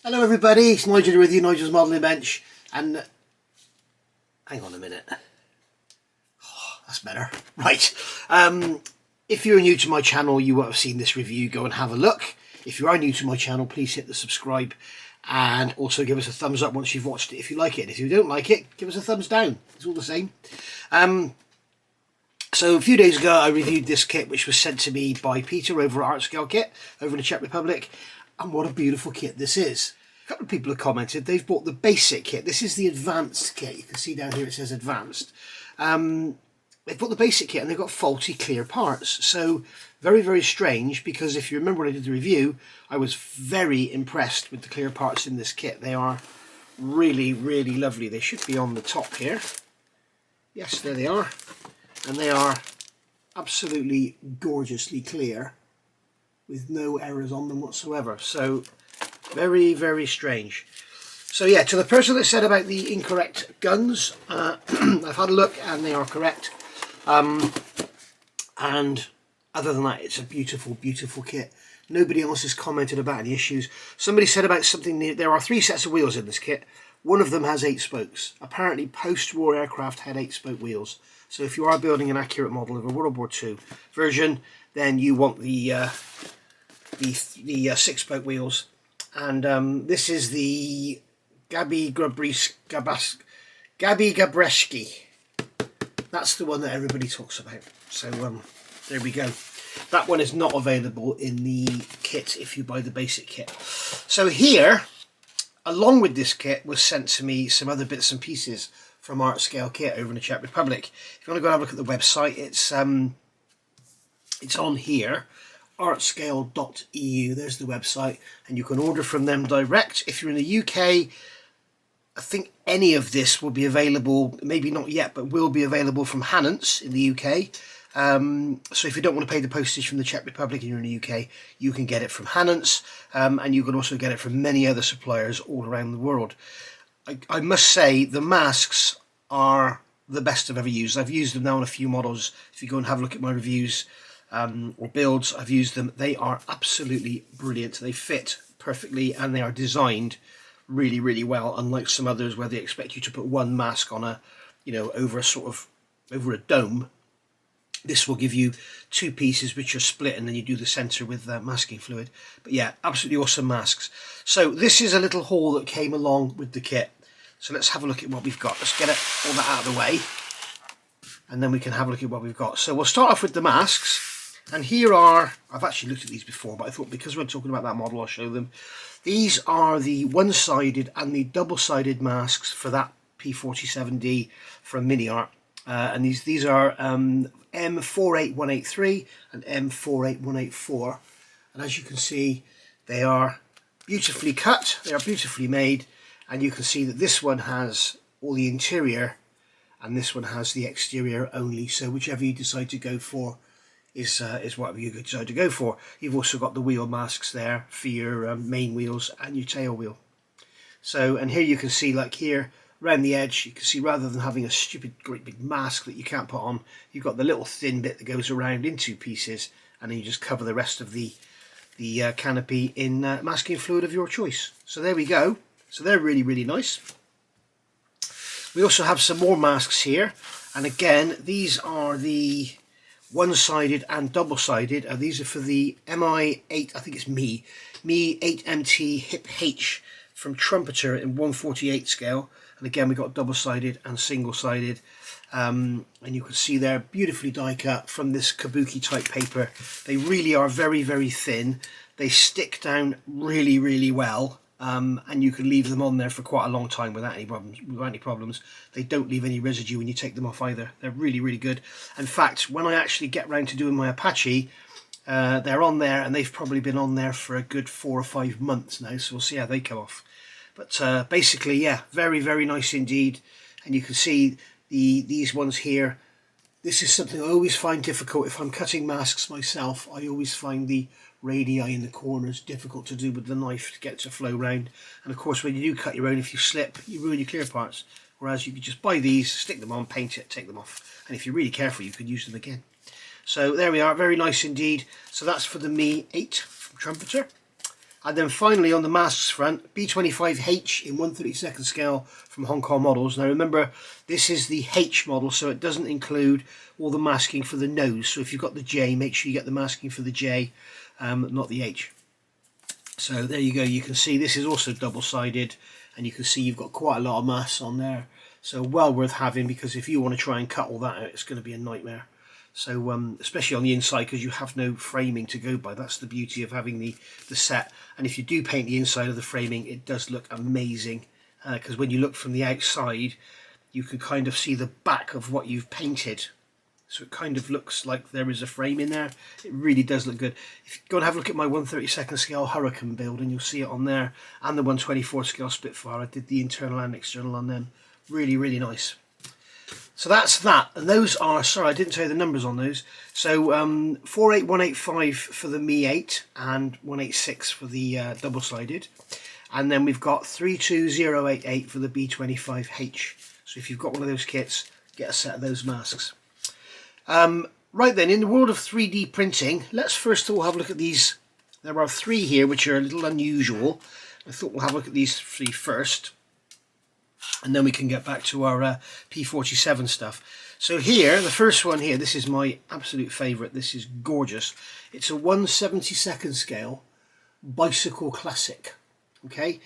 Hello everybody, it's Nigel with you, Nigel's Modelling Bench, and hang on a minute, that's better, right. If you're new to my channel, you won't have seen this review, go and have a look. If you are new to my channel, please hit the subscribe and also give us a thumbs up once you've watched it if you like it. And if you don't like it, give us a thumbs down, it's all the same. So a few days ago I reviewed this kit which was sent to me by Peter over at ArtScale Kit over in the Czech Republic, and what a beautiful kit this is. A couple of people have commented they've bought the basic kit. This is the advanced kit. You can see down here it says advanced. They've bought the basic kit and they've got faulty clear parts. So very, very strange, because if you remember when I did the review, I was very impressed with the clear parts in this kit. They are really, really lovely. They should be on the top here. Yes, there they are. And they are absolutely gorgeously clear with no errors on them whatsoever. So very, very strange. So yeah, to the person that said about the incorrect guns, I've had a look and they are correct. And other than that, it's a beautiful, beautiful kit. Nobody else has commented about any issues. Somebody said about something, there are 3 sets of wheels in this kit. One of them has 8 spokes. Apparently post-war aircraft had 8-spoke wheels. So if you are building an accurate model of a World War II version, then you want the 6-spoke wheels. And this is the Gabi Gabreski. That's the one that everybody talks about. So there we go. That one is not available in the kit if you buy the basic kit. So here, along with this kit, was sent to me some other bits and pieces from ArtScale Kit over in the Czech Republic. If you want to go and have a look at the website, it's on here, artscale.eu. There's the website, and you can order from them direct. If you're in the UK, I think any of this will be available, maybe not yet, but will be available from Hannants in the UK. So if you don't want to pay the postage from the Czech Republic and you're in the UK, you can get it from Hannants, and you can also get it from many other suppliers all around the world. I must say the masks are the best I've ever used. I've used them now on a few models. If you go and have a look at my reviews or builds, I've used them. They are absolutely brilliant. They fit perfectly and they are designed really, really well, unlike some others where they expect you to put one mask on a, over a dome. This will give you 2 pieces which are split, and then you do the center with masking fluid. But yeah, absolutely awesome masks. So this is a little haul that came along with the kit. So let's have a look at what we've got. Let's get all that out of the way, and then we can have a look at what we've got. So we'll start off with the masks. And here are, I've actually looked at these before, but I thought because we're talking about that model, I'll show them. These are the one-sided and the double-sided masks for that P47D from Mini Art. And these are M48183 and M48184. And as you can see, they are beautifully cut, they are beautifully made, and you can see that this one has all the interior and this one has the exterior only. So whichever you decide to go for is whatever you decide to go for. You've also got the wheel masks there for your main wheels and your tail wheel. So, and here you can see, like here around the edge, you can see rather than having a stupid great big mask that you can't put on, you've got the little thin bit that goes around in 2 pieces, and then you just cover the rest of the canopy in masking fluid of your choice. So there we go. So they're really, really nice. We also have some more masks here, and again these are the one-sided and double-sided. These are for the MI8, I think it's Me 8MT Hip H from Trumpeter in 1/48 scale. And again, we've got double-sided and single-sided. And you can see they're beautifully die cut from this kabuki type paper. They really are very, very thin. They stick down really, really well. And you can leave them on there for quite a long time without any problems. They don't leave any residue when you take them off either. They're really, really good. In fact, when I actually get round to doing my Apache, they're on there, and they've probably been on there for a good 4 or 5 months now. So we'll see how they come off. But basically, yeah, very, very nice indeed. And you can see these ones here. This is something I always find difficult. If I'm cutting masks myself, I always find the radii in the corners difficult to do with the knife to get it to flow round. And of course, when you do cut your own, if you slip, you ruin your clear parts. Whereas you could just buy these, stick them on, paint it, take them off. And if you're really careful, you could use them again. So there we are, very nice indeed. So that's for the Me 8 from Trumpeter. And then finally on the masks front, B25H in 1/32 scale from Hong Kong Models. Now remember, this is the H model, so it doesn't include all the masking for the nose. So if you've got the J, make sure you get the masking for the J, not the H. So there you go, you can see this is also double-sided, and you can see you've got quite a lot of mass on there. So well worth having, because if you want to try and cut all that out, it's going to be a nightmare. So especially on the inside, because you have no framing to go by. That's the beauty of having the set. And if you do paint the inside of the framing, it does look amazing, because when you look from the outside, you can kind of see the back of what you've painted. So it kind of looks like there is a frame in there. It really does look good. If you go and have a look at my 1/32 scale Hurricane build, and you'll see it on there, and the 1/24 scale Spitfire. I did the internal and external on them. Really, really nice. So that's that, and those are, sorry I didn't tell you the numbers on those, so 48185 for the Mi 8 and 186 for the double-sided, and then we've got 32088 for the B25H. So if you've got one of those kits, get a set of those masks. Right then, in the world of 3D printing, let's first of all have a look at these. There are three here which are a little unusual. I thought we'll have a look at these three first, and then we can get back to our P47 stuff. So here, the first one here, this is my absolute favourite. This is gorgeous. It's a 1/72 scale Bicycle Classic. Okay,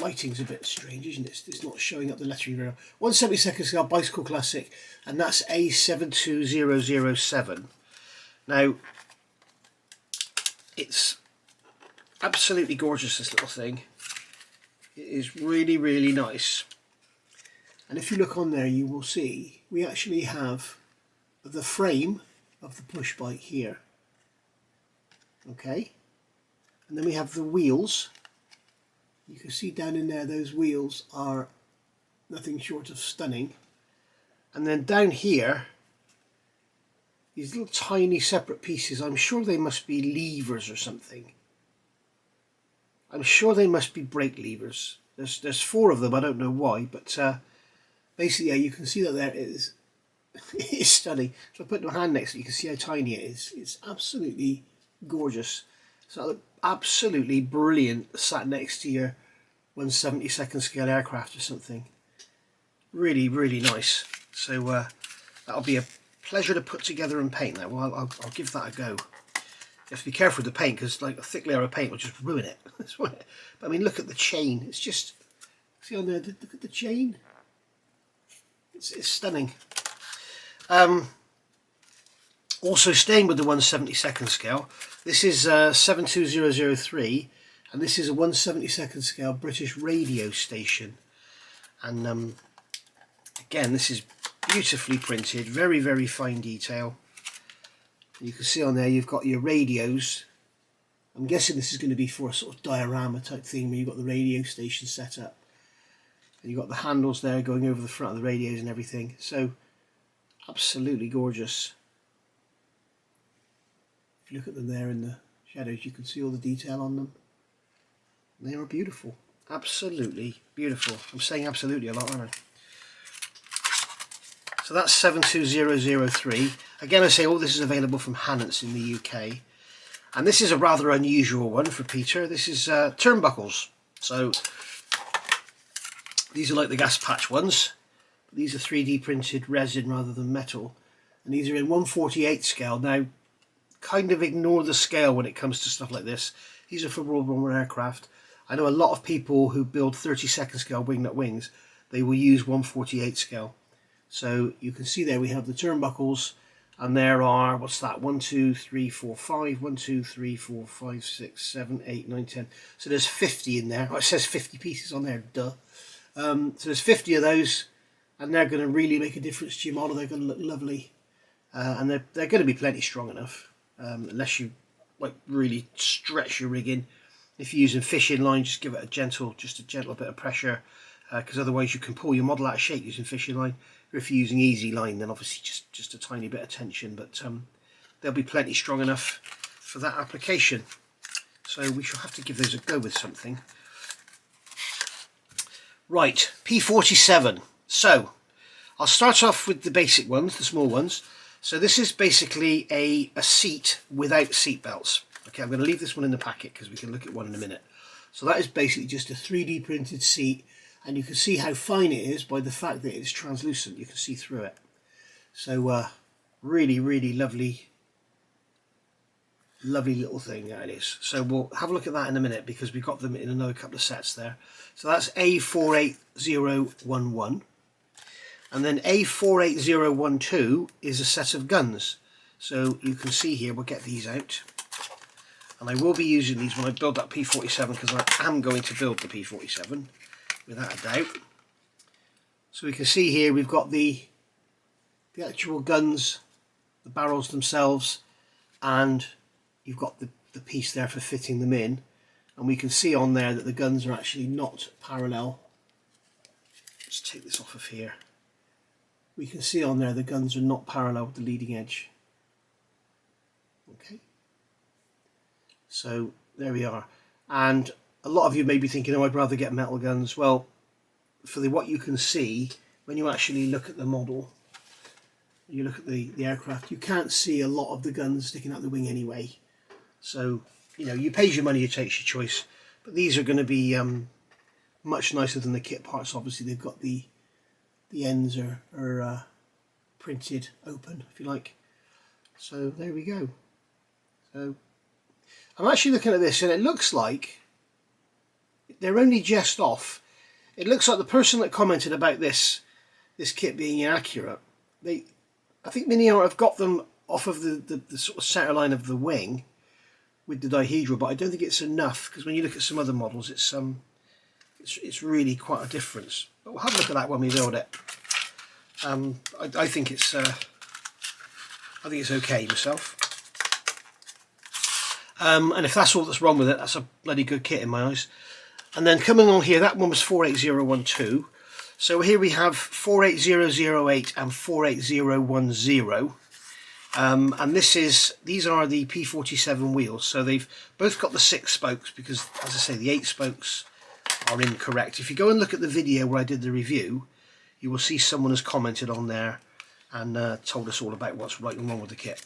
lighting's a bit strange, isn't it? It's not showing up the lettering very well. 1/72 scale Bicycle Classic, and that's A72007. Now, it's absolutely gorgeous, this little thing. It is really, really nice. And if you look on there, you will see we actually have the frame of the push bike here. Okay. And then we have the wheels. You can see down in there, those wheels are nothing short of stunning. And then down here, these little tiny separate pieces, I'm sure they must be levers or something. I'm sure they must be brake levers. There's four of them, I don't know why, but basically, yeah, you can see that there it is. It's stunning. So I put my hand next to it, you can see how tiny it is. It's absolutely gorgeous. So absolutely brilliant sat next to your 1/72 scale aircraft or something. Really, really nice. So that'll be a pleasure to put together and paint that. Well, I'll give that a go. You have to be careful with the paint, because like a thick layer of paint will just ruin it. But I mean, look at the chain. It's just, see on there, look at the chain. It's stunning. Also staying with the 1/72 scale, this is 72003, and this is a 1/72 scale British radio station. And again, this is beautifully printed, very, very fine detail. You can see on there you've got your radios. I'm guessing this is going to be for a sort of diorama type thing where you've got the radio station set up. And you've got the handles there going over the front of the radios and everything. So, absolutely gorgeous. If you look at them there in the shadows, you can see all the detail on them. They are beautiful. Absolutely beautiful. I'm saying absolutely a lot, aren't I? So that's 72003. Again, I say all this is available from Hannants in the UK. And this is a rather unusual one for Peter. This is turnbuckles. So these are like the gas patch ones. These are 3D printed resin rather than metal. And these are in 1/48 scale. Now, kind of ignore the scale when it comes to stuff like this. These are for World War I aircraft. I know a lot of people who build 32nd scale wingnut wings, they will use 1/48 scale. So you can see there we have the turnbuckles, and there are, what's that, 1, 2, 3, 4, 5, 1, 2, 3, 4, 5, 6, 7, 8, 9, 10. So there's 50 in there. Oh, it says 50 pieces on there, duh. So there's 50 of those, and they're going to really make a difference to your model. They're going to look lovely, and they're going to be plenty strong enough, unless you like really stretch your rigging. If you're using fishing line, just give it a gentle bit of pressure, because otherwise you can pull your model out of shape using fishing line. Or if you're using easy line, then obviously just a tiny bit of tension, but they'll be plenty strong enough for that application. So we shall have to give those a go with something. Right, P47. So I'll start off with the basic ones, the small ones. So this is basically a seat without seat belts. Okay, I'm going to leave this one in the packet because we can look at one in a minute. So that is basically just a 3D printed seat, and you can see how fine it is by the fact that it's translucent. You can see through it. So really, really lovely little thing that it is. So we'll have a look at that in a minute because we've got them in another couple of sets there. So that's A48011, and then A48012 is a set of guns. So you can see here, we'll get these out, and I will be using these when I build that P47 because I am going to build the P47 without a doubt. So we can see here we've got the actual guns, the barrels themselves, and you've got the piece there for fitting them in, and we can see on there that the guns are actually not parallel. Let's take this off of here. We can see on there the guns are not parallel with the leading edge. Okay, so there we are. And a lot of you may be thinking, oh, I'd rather get metal guns. Well, for what you can see when you actually look at the model, you look at the aircraft, you can't see a lot of the guns sticking out the wing anyway. So, you know, you pay your money, you take your choice. But these are going to be much nicer than the kit parts. Obviously, they've got the ends are printed open, if you like. So there we go. So I'm actually looking at this, and it looks like they're only just off. It looks like the person that commented about this kit being inaccurate, I think Mini Art have got them off of the sort of centre line of the wing with the dihedral, but I don't think it's enough, because when you look at some other models, it's really quite a difference. But we'll have a look at that when we build it. I think it's okay myself. And if that's all that's wrong with it, that's a bloody good kit in my eyes. And then coming on here, that one was 48012. So here we have 48008 and 48010. And these are the P47 wheels. So they've both got the 6 spokes because, as I say, the 8 spokes are incorrect. If you go and look at the video where I did the review, you will see someone has commented on there and told us all about what's right and wrong with the kit.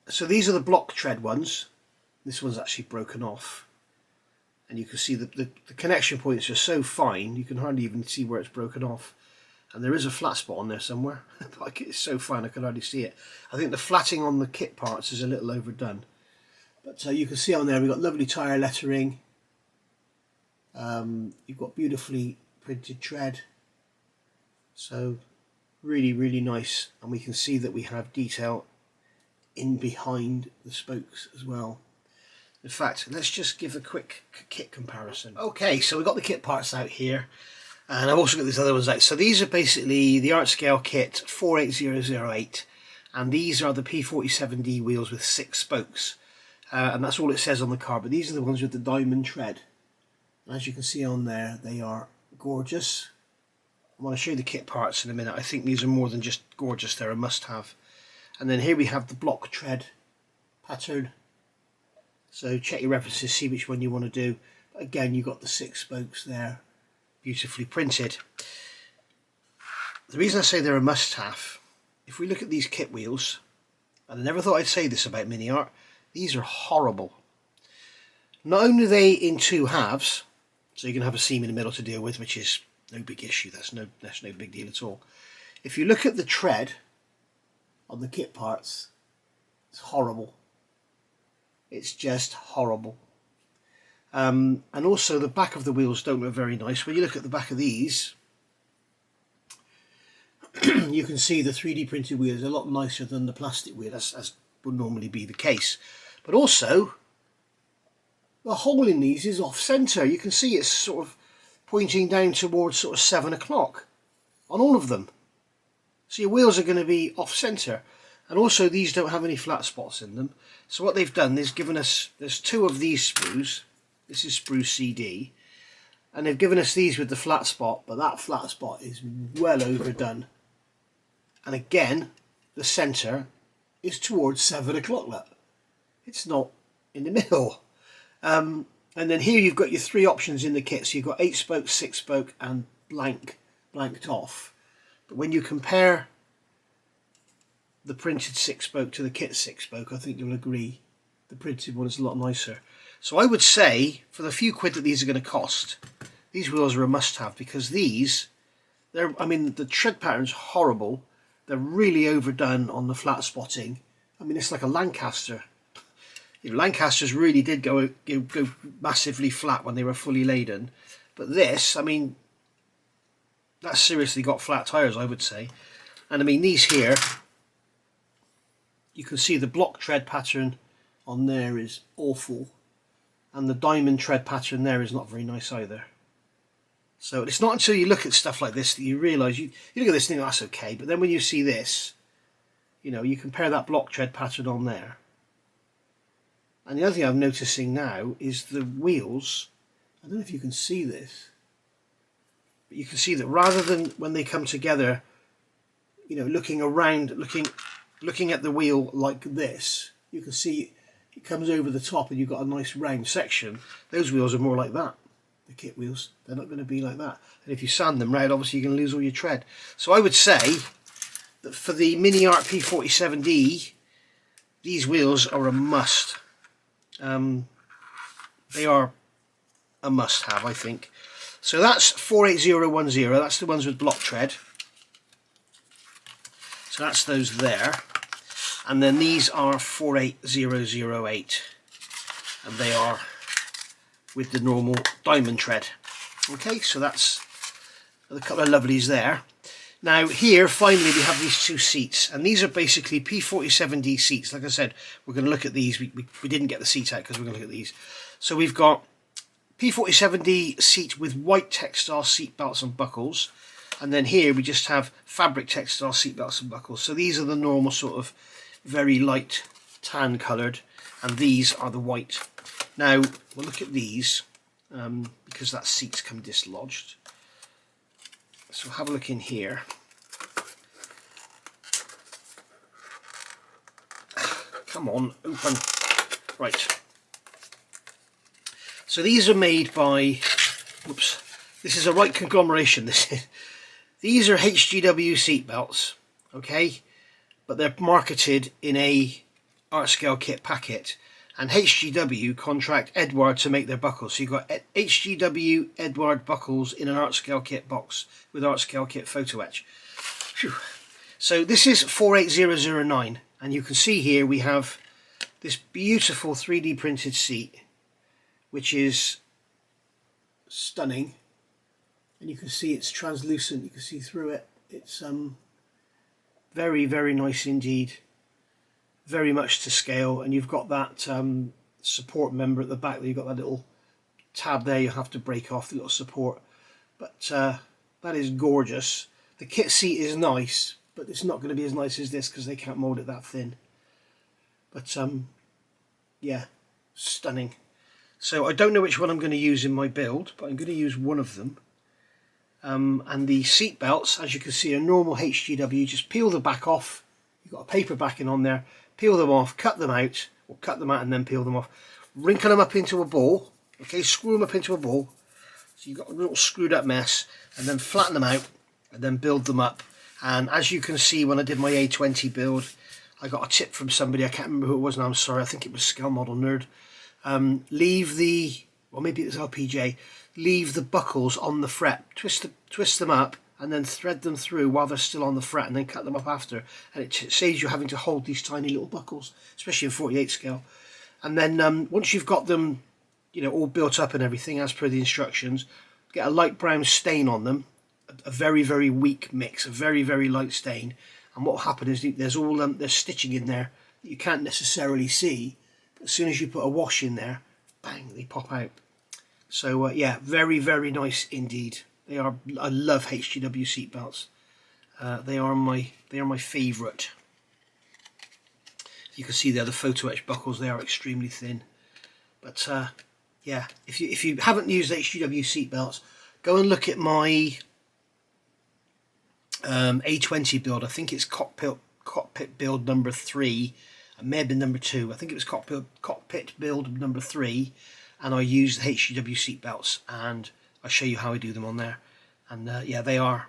So these are the block tread ones. This one's actually broken off. And you can see the connection points are so fine, you can hardly even see where it's broken off. And there is a flat spot on there somewhere. But it's so fine I can hardly see it. I think the flatting on the kit parts is a little overdone. But you can see on there we've got lovely tyre lettering. You've got beautifully printed tread. So really, really nice. And we can see that we have detail in behind the spokes as well. In fact, let's just give a quick kit comparison. Okay, so we've got the kit parts out here, and I've also got these other ones out. So these are basically the Art Scale kit 48008, and these are the P47D wheels with 6 spokes, and that's all it says on the car. But these are the ones with the diamond tread. And as you can see on there, they are gorgeous. I want to show you the kit parts in a minute. I think these are more than just gorgeous, they're a must-have. And then here we have the block tread pattern. So check your references, see which one you want to do. But again, you've got the 6 spokes there, beautifully printed. The reason I say they're a must-have, if we look at these kit wheels, and I never thought I'd say this about Mini Art, these are horrible. Not only are they in 2 halves, so you can have a seam in the middle to deal with, which is no big issue, that's no big deal at all. If you look at the tread on the kit parts, it's horrible. It's just horrible. And also the back of the wheels don't look very nice. When you look at the back of these, you can see the 3D printed wheels are a lot nicer than the plastic wheel, as would normally be the case. But also, the hole in these is off centre. You can see it's sort of pointing down towards sort of 7 o'clock on all of them. So your wheels are going to be off centre. And also these don't have any flat spots in them. So what they've done is given us, there's 2 of these sprues. This is sprue CD. And they've given us these with the flat spot, but that flat spot is well overdone. And again, the centre is towards 7 o'clock. Look, it's not in the middle. And then here you've got your 3 options in the kit. So you've got 8 spoke, 6 spoke, and blanked off. But when you compare the printed 6 spoke to the kit 6 spoke, I think you'll agree The printed one is a lot nicer. So I would say, for the few quid that these are going to cost, these wheels are a must-have, because these, I mean, the tread pattern's horrible. They're really overdone on the flat spotting. I mean, it's like a Lancaster. You know, Lancasters really did go massively flat when they were fully laden. But this, I mean, that's seriously got flat tyres, I would say. And I mean, these here, you can see the block tread pattern on there is awful. And the diamond tread pattern there is not very nice either. So it's not until you look at stuff like this that you realise, you look at this thing, that's okay. But then when you see this, you know, you compare that block tread pattern on there. And the other thing I'm noticing now is the wheels. I don't know if you can see this, but you can see that rather than when they come together, you know, looking around, looking at the wheel like this, you can see it comes over the top and you've got a nice round section. Those wheels are more like that. The kit wheels, they're not going to be like that. And if you sand them round, obviously you're going to lose all your tread. So I would say that for the Mini Art P47D, these wheels are a must. They are a must-have, I think. So that's 48010. That's the ones with block tread. So that's those there. And then these are 48008, and they are with the normal diamond tread. Okay, so that's a couple of lovelies there. Now here, finally, we have these two seats, and these are basically P47D seats. Like I said, we're going to look at these. We didn't get the seat out because we're going to look at these. So we've got P47D seat with white textile seat belts and buckles, and then here we just have fabric textile seat belts and buckles. So these are the normal sort of very light tan coloured, and these are the white. Now we'll look at these because that seat's come dislodged. So have a look in here. Come on, open. Right. So these are made by, whoops, this is a right conglomeration. These are HGW seat belts, okay? But they're marketed in a art scale kit packet, and HGW contract Edward to make their buckles. So you've got HGW Edward buckles in an art scale kit box with art scale kit photo etch. Phew. So this is 48009, and you can see here we have this beautiful 3D printed seat, which is stunning, and you can see it's translucent. You can see through it. It's very, very nice indeed. Very much to scale, and you've got that support member at the back. You've got that little tab there you have to break off, the little support. But that is gorgeous. The kit seat is nice, but it's not going to be as nice as this because they can't mould it that thin. But yeah, stunning. So I don't know which one I'm going to use in my build, but I'm going to use one of them. And the seat belts, as you can see, are normal HGW. Just peel the back off. You've got a paper backing on there. Peel them off, cut them out, or cut them out and then peel them off. Wrinkle them up into a ball. Okay, screw them up into a ball. So you've got a little screwed up mess, and then flatten them out and then build them up. And as you can see, when I did my A20 build, I got a tip from somebody. I can't remember who it was now, I'm sorry. I think it was Scale Model Nerd. Leave the, or maybe it was LPJ, leave the buckles on the fret. Twist them up and then thread them through while they're still on the fret, and then cut them up after. And it saves you having to hold these tiny little buckles, especially in 48 scale. And then once you've got them, you know, all built up and everything as per the instructions, get a light brown stain on them, a very, very weak mix, a very, very light stain. And what will happen is there's stitching in there that you can't necessarily see. But as soon as you put a wash in there, bang, they pop out. So yeah, very, very nice indeed. They are. I love HGW seat belts. They are my favourite. You can see there the photo etch buckles. They are extremely thin. But yeah, if you haven't used HGW seat belts, go and look at my A20 build. I think it's cockpit build number 3. It may have been number 2. I think it was cockpit build number 3, and I used the HGW seat belts, and I'll show you how I do them on there. And yeah, they are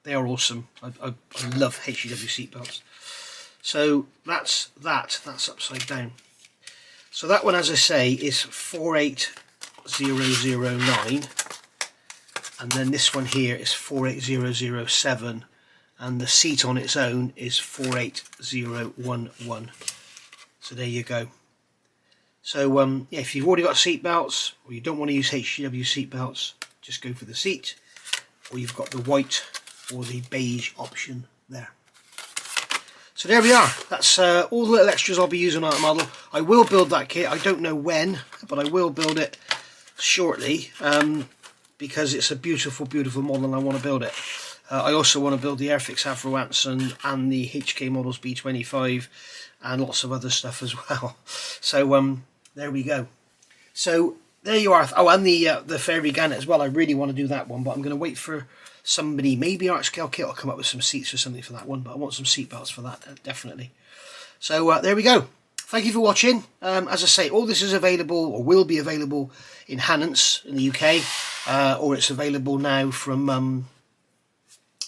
awesome. I love HGW seat belts. So that's upside down. So that one, as I say, is 48009, and then this one here is 48007, and the seat on its own is 48011. So there you go. So yeah, if you've already got seat belts, or you don't want to use HGW seat belts, just go for the seat, or you've got the white or the beige option there. So there we are. That's all the little extras I'll be using on that model. I will build that kit. I don't know when, but I will build it shortly, because it's a beautiful, beautiful model and I want to build it. I also want to build the Airfix Afro Anson and the HK Models B25 and lots of other stuff as well. So there we go. So there you are. Oh, and the Fairy Gannet as well. I really want to do that one, but I'm going to wait for somebody. Maybe Art Scale Kit will come up with some seats or something for that one, but I want some seat belts for that, definitely. So there we go. Thank you for watching. As I say, all this is available, or will be available, in Hannants in the UK, or it's available now from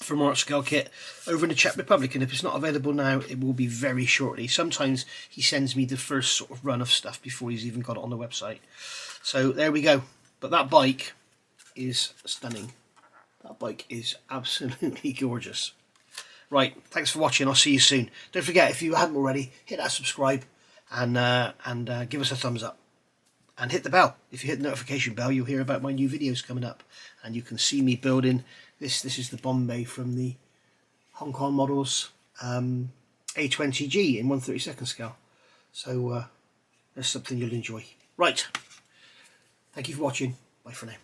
Art Scale Kit over in the Czech Republic, and if it's not available now, it will be very shortly. Sometimes he sends me the first sort of run of stuff before he's even got it on the website. So there we go. But that bike is stunning. That bike is absolutely gorgeous. Right, thanks for watching. I'll see you soon. Don't forget, if you haven't already, hit that subscribe and give us a thumbs up. And hit the bell. If you hit the notification bell, you'll hear about my new videos coming up. And you can see me building this. This is the Bombay from the Hong Kong Models A20G in 1/32 scale. So that's something you'll enjoy. Right. Thank you for watching. Bye for now.